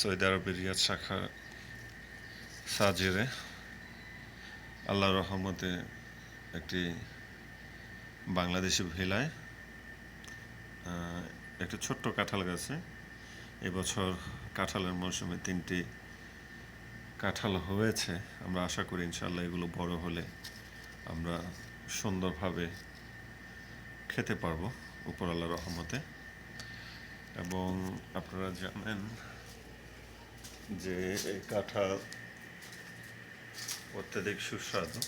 Saudi আরবের রিয়াদ শাখা সাজেরে আল্লাহর রহমতে একটি বাংলাদেশি ভিলায় একটা ছোট্ট কাঁঠাল গাছে এবছর কাঁঠালের মৌসুমে 3টি কাঁঠাল হয়েছে। আমরা আশা করি ইনশাআল্লাহ এগুলো বড় হলে আমরা সুন্দরভাবে খেতে পারবো উপর আল্লাহর রহমতে। এবং আপনারা জানেন যে এই কাঁঠাল অত্যাধিক সুস্বাদু।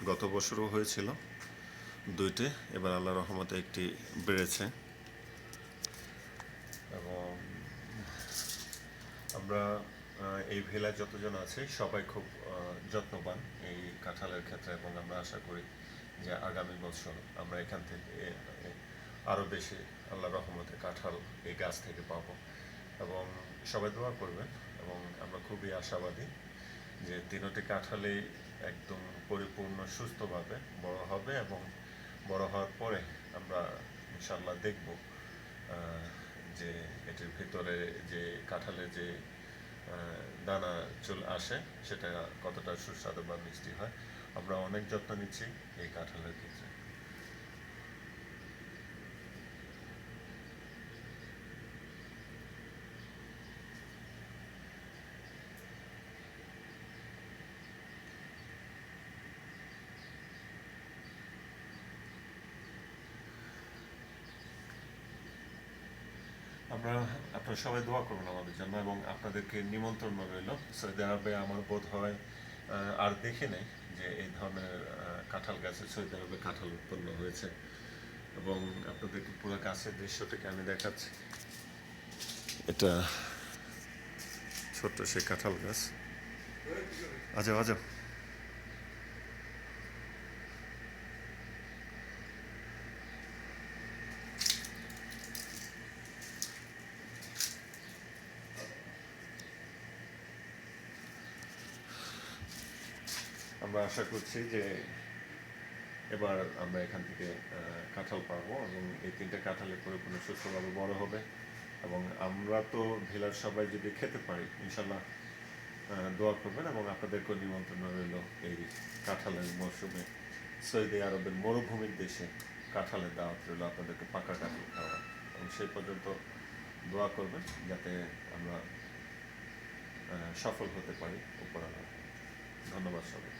গত বছরও হয়েছিল 2টি, এবার আল্লাহর রহমতে একটি বেড়েছে। এবং আমরা এই ভিলায় যতজন আছে সবাই খুব যত্নবান এই কাঁঠালের ক্ষেত্রে, এবং আমরা আশা করি যে আগামী বছর আমরা এখান থেকে আরও বেশি আল্লাহর রহমতে কাঁঠাল এই গাছ থেকে পাবো। এবং সবাই দোয়া করবেন, এবং আমরা খুবই আশাবাদী যে 3টি কাঁঠালেই একদম পরিপূর্ণ সুস্থভাবে বড় হবে, এবং বড় হওয়ার পরে আমরা ইনশাল্লাহ দেখব যে এটির ভিতরে যে কাঁঠালের যে দানা চলে আসে সেটা কতটা সুস্বাদু বা মিষ্টি হয়। আমরা অনেক যত্ন নিচ্ছি এই কাঁঠালের ক্ষেত্রে। আপনারা সবাই দোয়া করবেন আমাদের জন্য, এবং আপনাদেরকে নিমন্ত্রণ রইল। সৌদি আরবে আমার বোধ হয় আর দেখে নেই যে এই ধরনের কাঁঠাল গাছে সৌদি আরবে কাঁঠাল উৎপন্ন হয়েছে। এবং আপনাদেরকে পুরো গাছের দৃশ্যটাকে আমি দেখাচ্ছি। এটা ছোট্ট সেই কাঁঠাল গাছ। আজও আজও আমরা আশা করছি যে এবার আমরা এখান থেকে কাঁঠাল পাবো, এবং এই 3টে কাঁঠালের পরিপূর্ণ সুস্থভাবে বড় হবে। এবং আমরা তো ভিলার সবাই যদি খেতে পারি ইনশাল্লাহ দোয়া করবেন, এবং আপনাদেরকেও নিমন্ত্রণ রইল এই কাঁঠালের মৌসুমে সৌদি আরবের মরুভূমির দেশে কাঁঠালের দাওয়াত রইল আপনাদেরকে পাকা কাঁঠাল খাওয়া। এবং সেই পর্যন্ত দোয়া করবেন যাতে আমরা সফল হতে পারি উপর আল্লাহ। ধন্যবাদ সবাই।